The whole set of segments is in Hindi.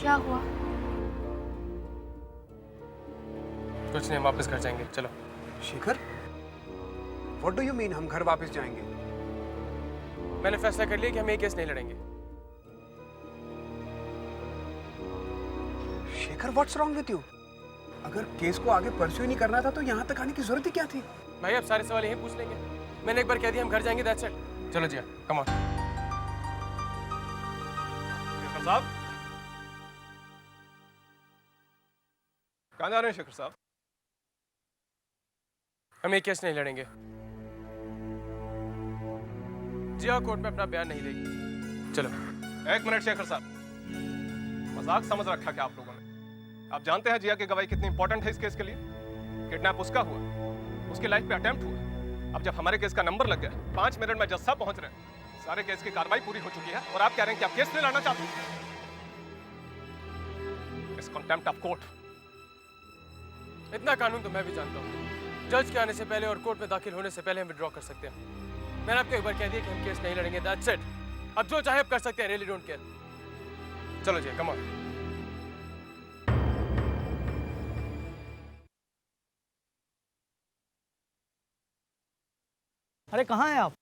क्या हुआ? कुछ नहीं, हम वापस घर जाएंगे, चलो। Shekhar, what do you mean हम घर वापस जाएंगे? मैंने फैसला कर लिया कि हम ये केस नहीं लड़ेंगे। Shekhar, what's wrong with you? अगर केस को आगे परस्यू ही नहीं करना था तो यहाँ तक आने की जरूरत ही क्या थी? भाई अब सारे सवाल यही पूछ लेंगे। मैंने एक बार कह दिया हम घर जाएंगे, दैट्स इट। चलो जिया, कम ऑन। शेखर साहब, कहाँ जा रहे हैं शेखर साहब? हम ये केस नहीं लड़ेंगे। जिया कोर्ट में अपना बयान नहीं देगी। चलो। एक मिनट शेखर साहब, मजाक समझ रखा क्या आप लोगों ने? आप जानते हैं जिया की गवाही कितनी इंपॉर्टेंट है इस केस के लिए? किडनैप उसका हुआ, उसकी लाइफ पे अटेम्प्ट हुआ। अब जब हमारे केस का नंबर लग गया, 5 मिनट में जज साहब पहुंच रहे हैं, सारे केस की कार्रवाई पूरी हो चुकी है और आप कह रहे हैं कि आप केस नहीं लड़ना चाहते? इस कंटेम्प्ट ऑफ कोर्ट। इतना कानून तो मैं भी जानता हूँ। जज के आने से पहले और कोर्ट में दाखिल होने से पहले हम विड्रॉ कर सकते हैं। मैंने आपको एक बार कह दिया कि हम केस नहीं लड़ेंगे, दैट्स इट। अब जो चाहे अब कर सकते हैं, रियली डोंट केयर। चलो जी, कम ऑन। अरे कहाँ हैं आप?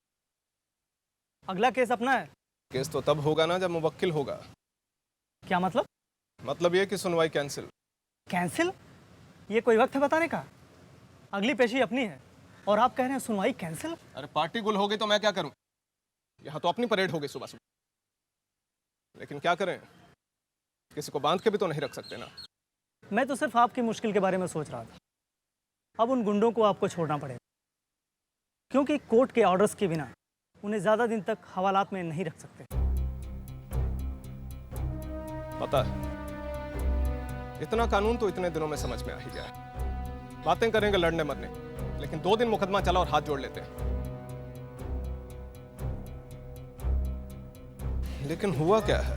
अगला केस अपना है। केस तो तब होगा ना जब मुवक्किल होगा। क्या मतलब? मतलब ये कि सुनवाई कैंसिल। कैंसिल? ये कोई वक्त है बताने का? अगली पेशी अपनी है और आप कह रहे हैं सुनवाई कैंसिल? अरे पार्टी गुल हो गई तो मैं क्या करूं? यहाँ तो अपनी परेड हो गई सुबह सुबह। लेकिन क्या करें, किसी को बांध के भी तो नहीं रख सकते ना। मैं तो सिर्फ आपकी मुश्किल के बारे में सोच रहा था। अब उन गुंडों को आपको छोड़ना पड़ेगा, क्योंकि कोर्ट के ऑर्डर्स के बिना उन्हें ज़्यादा दिन तक हवालात में नहीं रख सकते। पता है, इतना कानून तो इतने दिनों में समझ में आ ही गया है। बातें करेंगे लड़ने मरने, लेकिन 2 दिन मुकदमा चला और हाथ जोड़ लेते हैं। लेकिन हुआ क्या है?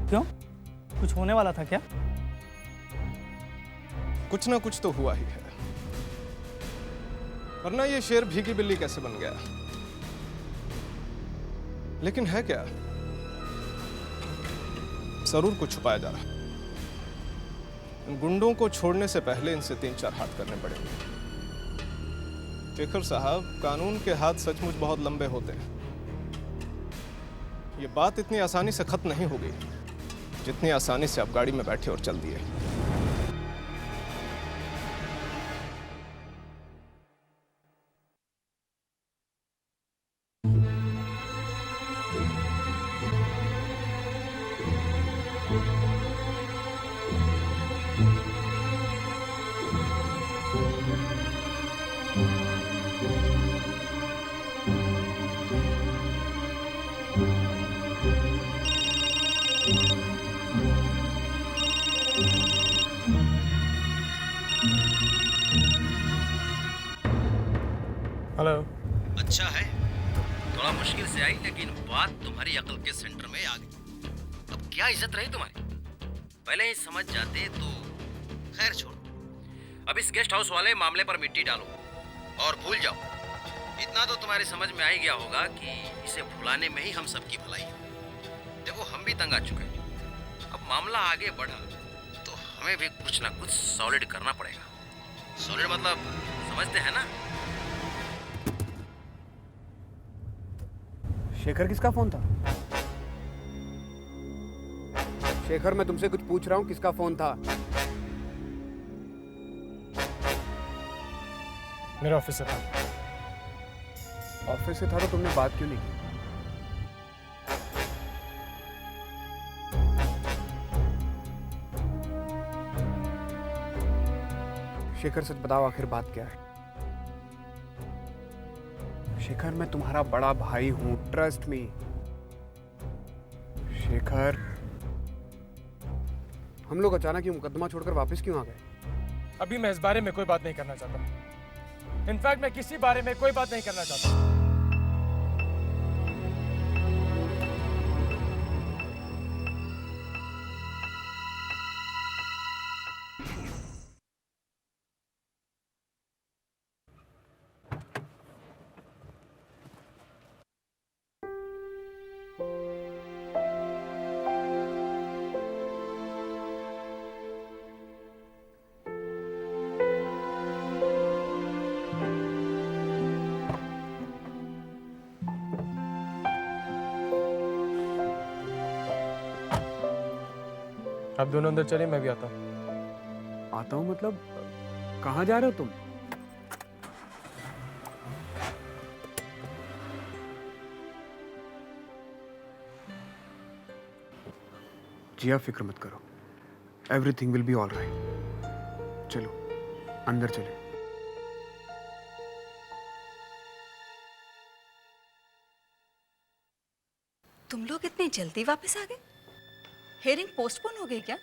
क्यों? कुछ होने वाला था क्या? कुछ ना कुछ तो हुआ ही है, वरना ये शेर भीगी बिल्ली कैसे बन गया? लेकिन है क्या? जरूर कुछ छुपाया जा रहा है। इन गुंडों को छोड़ने से पहले इनसे 3-4 हाथ करने पड़ेंगे। शेखर साहब, कानून के हाथ सचमुच बहुत लंबे होते हैं। ये बात इतनी आसानी से खत्म नहीं होगी जितनी आसानी से आप गाड़ी में बैठे और चल दिए। हेलो। अच्छा है, थोड़ा मुश्किल से आई लेकिन बात तुम्हारी अकल के सेंटर में आ गई। अब क्या इज्जत रही तुम्हारी? पहले ही समझ जाते तो खैर छोड़ो। अब इस गेस्ट हाउस वाले मामले पर मिट्टी डालो और भूल जाओ। इतना तो तुम्हारी समझ में आ ही गया होगा कि इसे भुलाने में ही हम सबकी भलाई है। देखो, हम भी तंग आ चुके हैं। अब मामला आगे बढ़ा तो हमें भी कुछ ना कुछ सॉलिड करना पड़ेगा। सॉलिड मतलब समझते हैं ना? शेखर, किसका फोन था? शेखर, मैं तुमसे कुछ पूछ रहा हूँ, किसका फोन था? मेरा ऑफिस से था। ऑफिस से था तो तुमने बात क्यों नहीं की? शेखर, सच बताओ, आखिर बात क्या है? शेखर, मैं तुम्हारा बड़ा भाई हूं, ट्रस्ट मी। शेखर, हम लोग अचानक ये मुकदमा छोड़कर वापस क्यों आ गए? अभी मैं इस बारे में कोई बात नहीं करना चाहता। इनफैक्ट मैं किसी बारे में कोई बात नहीं करना चाहता। आप दोनों अंदर चलिए, मैं भी आता हूँ। आता हूँ मतलब कहाँ जा रहे हो तुम? जिया फिक्र मत करो, everything will be all right. चलो अंदर चले। तुम लोग इतनी जल्दी वापस आ गए? हेयरिंग पोस्टपोन हो गई क्या?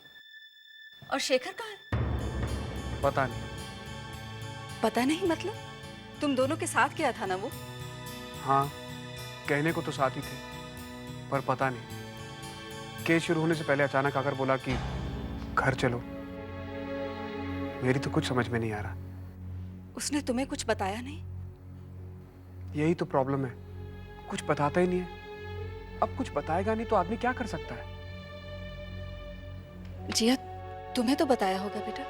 और शेखर कहाँ है? पता नहीं। पता नहीं मतलब? तुम दोनों के साथ गया था ना वो? हाँ, कहने को तो साथ ही थे, पर पता नहीं, केस शुरू होने से पहले अचानक आकर बोला कि घर चलो। मेरी तो कुछ समझ में नहीं आ रहा। उसने तुम्हें कुछ बताया नहीं? यही तो प्रॉब्लम है, कुछ बताता ही नहीं है। अब कुछ बताएगा नहीं तो आदमी क्या कर सकता है? जिया, तुम्हें तो बताया होगा बेटा।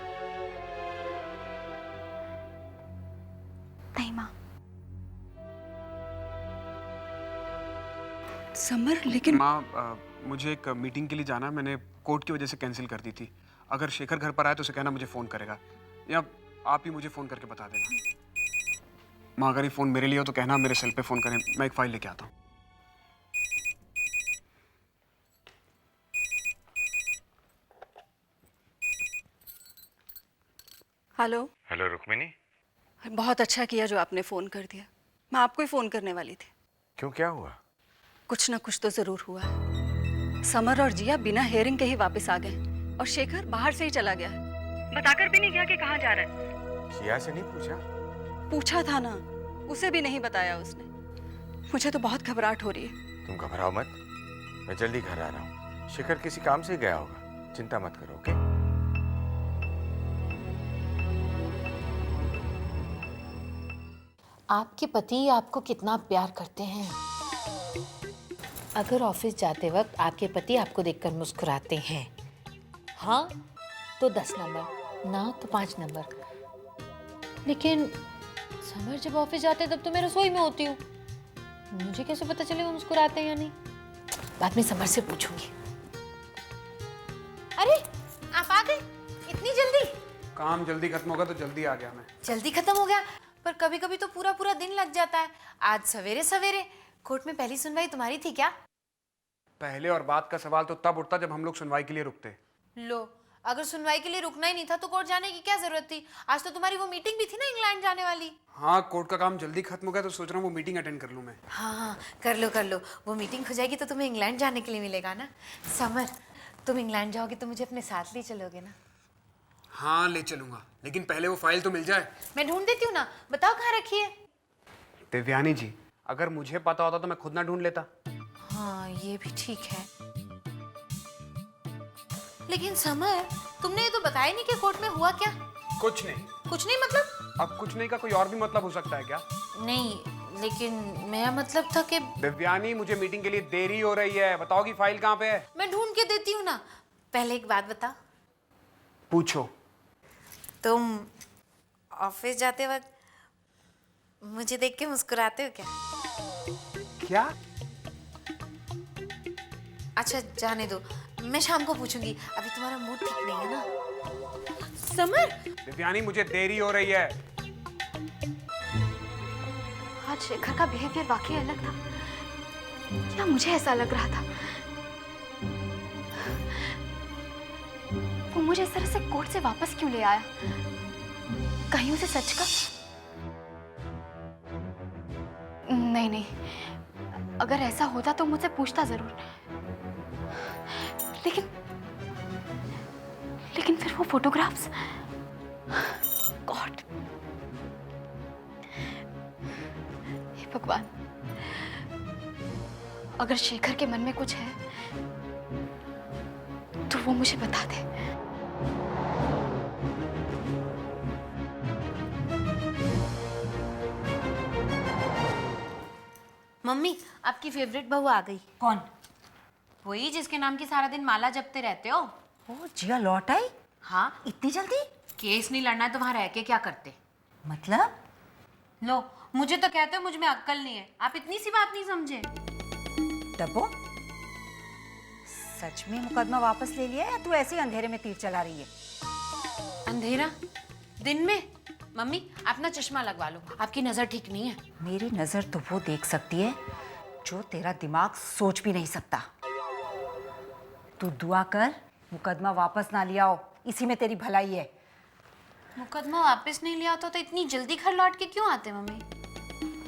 नहीं माँ। समर, लेकिन माँ, मुझे एक मीटिंग के लिए जाना, मैंने कोर्ट की वजह से कैंसिल कर दी थी। अगर शेखर घर पर आए तो उसे कहना मुझे फ़ोन करेगा, या आप ही मुझे फ़ोन करके बता देना। माँ, अगर ये फ़ोन मेरे लिए हो तो कहना मेरे सेल पे फ़ोन करें, मैं एक फ़ाइल लेके आता हूँ। हेलो। हेलो रुक्मिनी। बहुत अच्छा किया जो आपने फ़ोन कर दिया। मैं आपको ही फ़ोन करने वाली थी। क्यों, क्या हुआ? कुछ ना कुछ तो ज़रूर हुआ है। समर और जिया बिना हेयरिंग के ही वापस आ गए और शेखर बाहर से ही चला गया है। बताकर भी नहीं गया कि कहाँ जा रहा है। जिया से नहीं पूछा? पूछा था ना, उसे भी नहीं बताया उसने। मुझे तो बहुत घबराहट हो रही है। तुम घबराओ मत, मैं जल्दी घर आ रहा हूँ। शेखर किसी काम से गया होगा, चिंता मत करो। ओके? आपके पति आपको कितना प्यार करते हैं। अगर ऑफिस जाते वक्त आपके पति आपको देखकर मुस्कुराते हैं, हाँ तो 10 नंबर, ना तो 5 नंबर। लेकिन समर जब ऑफिस जाते हैं तब तो मैं रसोई में होती हूँ। मुझे कैसे पता चले वो मुस्कुराते हैं या नहीं? बाद में समर से पूछूंगी। अरे आप आ गए इतनी जल्दी? काम जल्दी खत्म होगा तो जल्दी आ गया मैं। जल्दी खत्म हो गया, पर कभी कभी तो पूरा पूरा दिन लग जाता है। आज सवेरे सवेरे कोर्ट में पहली सुनवाई तुम्हारी थी क्या? पहले और बात का सवाल तो तब उठता जब हम लोग सुनवाई के लिए रुकते। लो, अगर सुनवाई के लिए रुकना ही नहीं था तो कोर्ट जाने की क्या जरूरत थी? आज तो तुम्हारी वो मीटिंग भी थी ना इंग्लैंड जाने वाली। हाँ, कोर्ट का काम जल्दी खत्म हो गया तो सोच रहा हूँ वो मीटिंग अटेंड कर लूँ मैं। हाँ कर लो कर लो, वो मीटिंग हो जाएगी तो तुम्हें इंग्लैंड जाने के लिए मिलेगा ना। समर, तुम इंग्लैंड जाओगे तो मुझे अपने साथ ले चलोगे ना? हाँ ले चलूंगा, लेकिन पहले वो फाइल तो मिल जाए। मैं ढूंढ देती हूँ ना, बताओ कहाँ रखी है। देवयानी जी, अगर मुझे पता होता तो मैं खुद ना ढूंढ लेता। हाँ ये भी ठीक है, लेकिन समर तुमने ये तो बताया नहीं कि कोर्ट में हुआ क्या? कुछ नहीं। कुछ नहीं मतलब? अब कुछ नहीं का कोई और भी मतलब हो सकता है क्या? नहीं, लेकिन मेरा मतलब था कि दिव्यानी, मुझे मीटिंग के लिए देरी हो रही है, बताओगी फाइल कहाँ पे है? मैं ढूंढ के देती हूँ ना। पहले एक बात बताओ, पूछो। तुम ऑफिस जाते वक्त मुझे देख के मुस्कुराते हो क्या? क्या? अच्छा जाने दो, मैं शाम को पूछूंगी, अभी तुम्हारा मूड ठीक नहीं है ना। समर, दिव्यानी मुझे देरी हो रही है। आज शेखर का बिहेवियर वाकई अलग था, या मुझे ऐसा लग रहा था? वो मुझे इस तरह से कोर्ट से वापस क्यों ले आया? कहीं उसे सच का? नहीं नहीं, अगर ऐसा होता तो मुझसे पूछता जरूर। लेकिन फिर वो फोटोग्राफ्स, गॉड, हे भगवान, अगर शेखर के मन में कुछ है तो वो मुझे बता दे। मम्मी आपकी फेवरेट बहू आ गई। कौन? वही जिसके नाम की सारा दिन माला जपते रहते हो। ओ, जिया लौट आई? हाँ, इतनी जल्दी? केस नहीं लड़ना है तो वहां रह के क्या करते? मतलब? लो, मुझे तो कहते हो मुझ में अक्ल नहीं है, आप इतनी सी बात नहीं समझे। डब्बो, सच में मुकदमा वापस ले लिया या तू ऐसे ही अंधेरे में तीर चला रही है? अंधेरा दिन में? मम्मी आप ना चश्मा लगवा लो, आपकी नजर ठीक नहीं है। मेरी नजर तो वो देख सकती है जो तेरा दिमाग सोच भी नहीं सकता। तू दुआ कर मुकदमा वापस ना लिया हो, इसी में तेरी भलाई है। मुकदमा वापस नहीं लिया तो इतनी जल्दी घर लौट के क्यों आते मम्मी?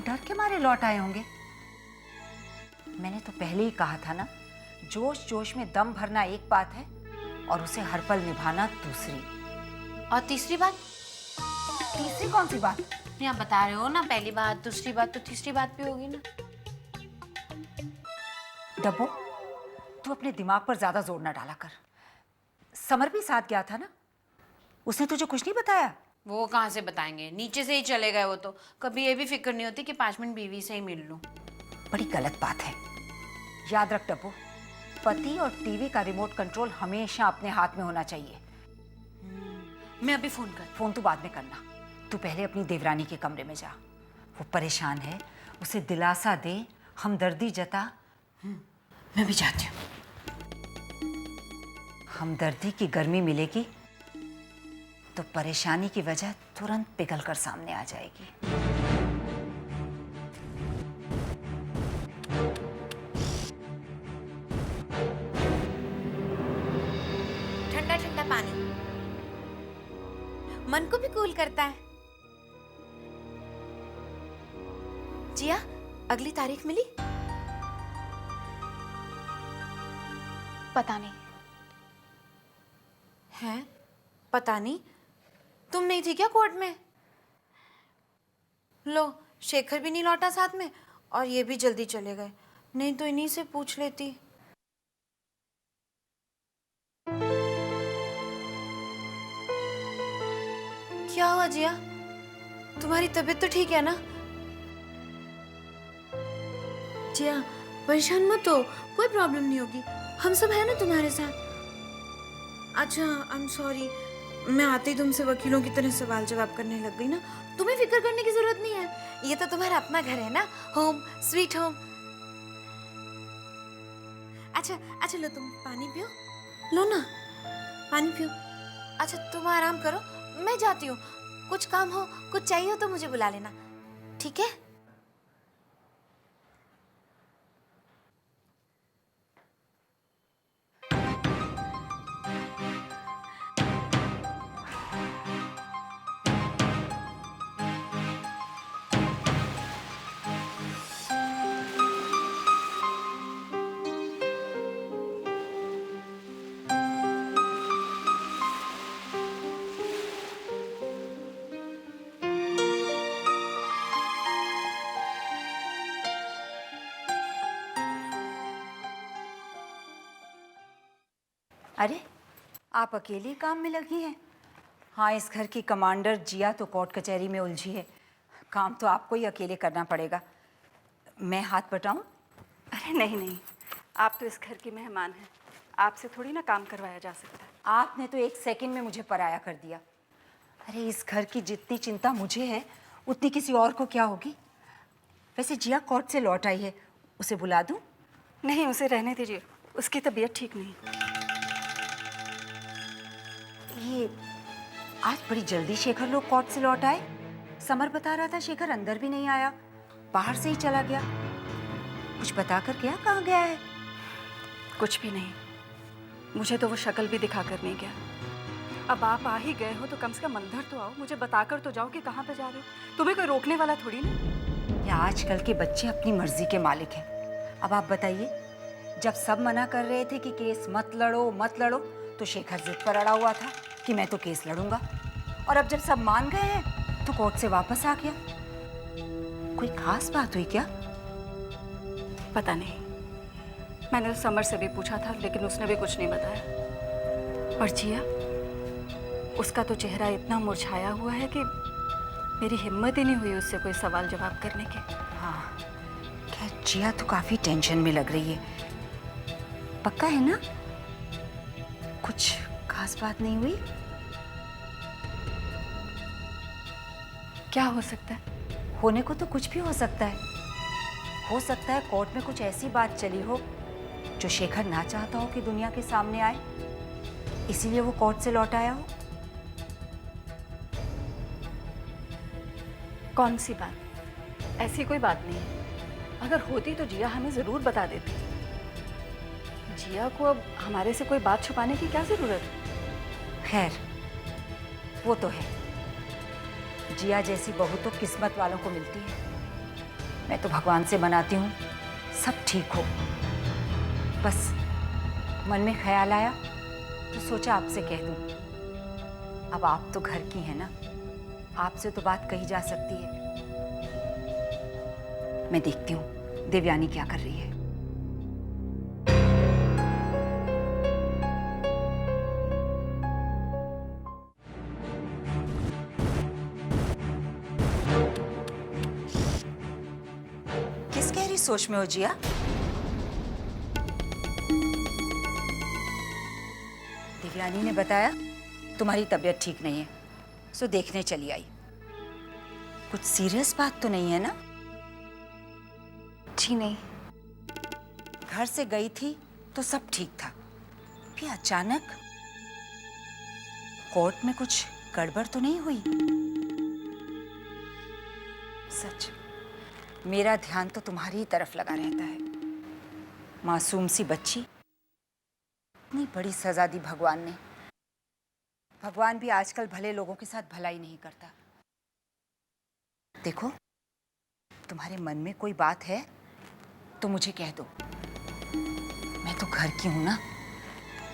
डर के मारे लौट आए होंगे। मैंने तो पहले ही कहा था ना, जोश जोश में दम भरना एक बात है और उसे हर पल निभाना दूसरी। और तीसरी बात? तीसरी कौन सी बात? नहीं आप बता रहे हो ना, पहली बात, दूसरी बात, तो तीसरी बात भी होगी ना। डब्बो, तू अपने दिमाग पर ज्यादा जोर ना डाला कर। समर भी साथ गया था ना, उसने तुझे कुछ नहीं बताया? वो कहाँ से बताएंगे, नीचे से ही चले गए वो तो। कभी ये भी फिक्र नहीं होती कि 5 मिनट बीवी से ही मिल लूं। बड़ी गलत बात है। याद रख डब्बो, पति और टीवी का रिमोट कंट्रोल हमेशा अपने हाथ में होना चाहिए। मैं अभी फोन कर। फोन तो बाद में करना, तू पहले अपनी देवरानी के कमरे में जा। वो परेशान है, उसे दिलासा दे, हमदर्दी जता। मैं भी जाती हूँ। हमदर्दी की गर्मी मिलेगी तो परेशानी की वजह तुरंत पिघल कर सामने आ जाएगी। ठंडा ठंडा पानी मन को भी कूल करता है। जिया, अगली तारीख मिली? पता नहीं। है? पता नहीं? तुम नहीं थी क्या कोर्ट में? लो, शेखर भी नहीं लौटा साथ में और ये भी जल्दी चले गए। नहीं तो इन्हीं से पूछ लेती। क्या हुआ जिया? तुम्हारी तबीयत तो ठीक है ना? जिया परेशान मत हो, कोई प्रॉब्लम नहीं होगी, हम सब है ना तुम्हारे साथ। अच्छा आई एम सॉरी, मैं आते ही तुमसे वकीलों की तरह सवाल जवाब करने लग गई ना। तुम्हें फिक्र करने की जरूरत नहीं है, ये तो तुम्हारा अपना घर है ना, होम स्वीट होम। अच्छा अच्छा लो तुम पानी पियो, लो ना पानी पियो। अच्छा तुम आराम करो, मैं जाती हूँ। कुछ काम हो, कुछ चाहिए हो तो मुझे बुला लेना, ठीक है? अरे आप अकेली काम में लगी हैं? हाँ, इस घर की कमांडर जिया तो कोर्ट कचहरी में उलझी है, काम तो आपको ही अकेले करना पड़ेगा। मैं हाथ बटाऊं? अरे नहीं नहीं, आप तो इस घर की मेहमान हैं, आपसे थोड़ी ना काम करवाया जा सकता है। आपने तो 1 सेकंड में मुझे पराया कर दिया। अरे इस घर की जितनी चिंता मुझे है उतनी किसी और को क्या होगी? वैसे जिया कोर्ट से लौट आई है, उसे बुला दूं? नहीं, उसे रहने दीजिए, उसकी तबीयत ठीक नहीं। ये आज बड़ी जल्दी शेखर लोग कोर्ट से लौट आए। समर बता रहा था शेखर अंदर भी नहीं आया, बाहर से ही चला गया। कुछ बता कर गया? कहाँ गया है? कुछ भी नहीं, मुझे तो वो शक्ल भी दिखा कर नहीं गया। अब आप आ ही गए हो तो कम से कम अंदर तो आओ, मुझे बताकर तो जाओ कि कहाँ पे जा रहे हो। तुम्हें कोई रोकने वाला थोड़ी नहीं। या आजकल के बच्चे अपनी मर्जी के मालिक हैं। अब आप बताइए, जब सब मना कर रहे थे कि केस मत लड़ो, तो शेखर जिद पर अड़ा हुआ था कि मैं तो केस लड़ूंगा, और अब जब सब मान गए हैं तो कोर्ट से वापस आ गया। कोई खास बात हुई क्या? पता नहीं, मैंने तो समर से भी पूछा था लेकिन उसने भी कुछ नहीं बताया। और जिया, उसका तो चेहरा इतना मुरझाया हुआ है कि मेरी हिम्मत ही नहीं हुई उससे कोई सवाल जवाब करने की। हाँ, खैर जिया तो काफी टेंशन में लग रही है। पक्का है ना कुछ खास बात नहीं हुई? क्या हो सकता है? होने को तो कुछ भी हो सकता है। हो सकता है कोर्ट में कुछ ऐसी बात चली हो जो शेखर ना चाहता हो कि दुनिया के सामने आए, इसीलिए वो कोर्ट से लौट आया हो? कौन सी बात? ऐसी कोई बात नहीं है। अगर होती तो जिया हमें ज़रूर बता देती। जिया को अब हमारे से कोई बात छुपाने की क्या ज़रूरत है? खैर, वो तो है। जिया जैसी बहू तो किस्मत वालों को मिलती है। मैं तो भगवान से मनाती हूँ सब ठीक हो। बस मन में ख्याल आया तो सोचा आपसे कह दूँ। अब आप तो घर की हैं ना, आपसे तो बात कही जा सकती है। मैं देखती हूँ देवयानी क्या कर रही है। किस गहरी सोच में हो जिया? देवयानी ने बताया तुम्हारी तबीयत ठीक नहीं है, सो देखने चली आई। कुछ सीरियस बात तो नहीं है ना? जी नहीं। घर से गई थी तो सब ठीक था, फिर अचानक कोर्ट में कुछ गड़बड़ तो नहीं हुई? सच मेरा ध्यान तो तुम्हारी ही तरफ लगा रहता है। मासूम सी बच्ची, इतनी बड़ी सजा दी भगवान ने। भगवान भी आजकल भले लोगों के साथ भलाई नहीं करता। देखो, तुम्हारे मन में कोई बात है तो मुझे कह दो। मैं तो घर की हूं ना,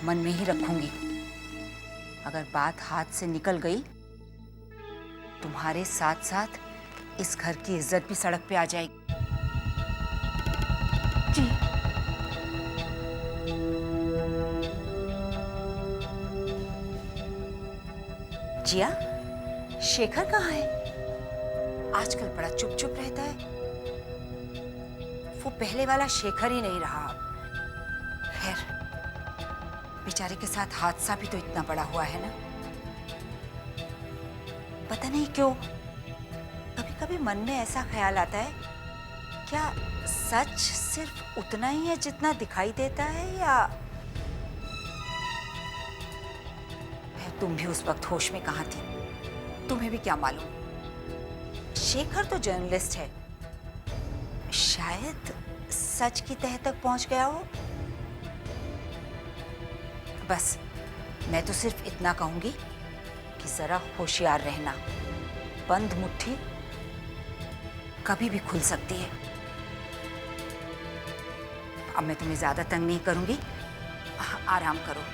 मन में ही रखूंगी। अगर बात हाथ से निकल गई, तुम्हारे साथ साथ इस घर की इज्जत भी सड़क पे आ जाएगी। जी। जिया, शेखर कहाँ है? आजकल बड़ा चुप चुप रहता है। वो पहले वाला शेखर ही नहीं रहा अब। खैर, बेचारे के साथ हादसा भी तो इतना बड़ा हुआ है ना। पता नहीं क्यों कभी कभी मन में ऐसा ख्याल आता है, क्या सच सिर्फ उतना ही है जितना दिखाई देता है, या तुम भी उस वक्त होश में कहाँ थी? तुम्हें भी क्या मालूम। शेखर तो जर्नलिस्ट है, शायद सच की तह तक पहुंच गया हो। बस मैं तो सिर्फ इतना कहूंगी कि जरा होशियार रहना। बंद मुट्ठी कभी भी खुल सकती है। अब मैं तुम्हें ज्यादा तंग नहीं करूंगी, आराम करो।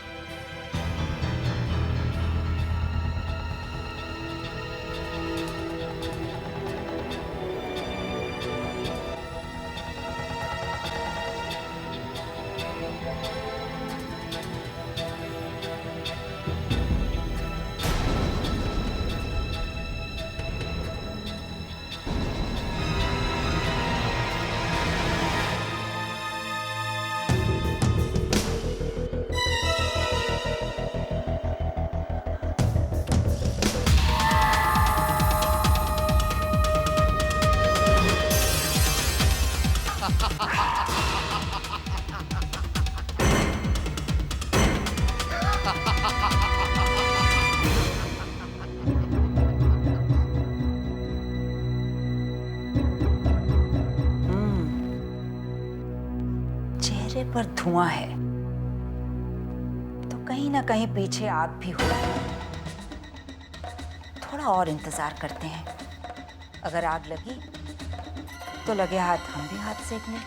चेहरे पर धुआं है तो कहीं ना कहीं पीछे आग भी हो। थोड़ा और इंतजार करते हैं। अगर आग लगी तो लगे हाथ हम भी हाथ सेकने।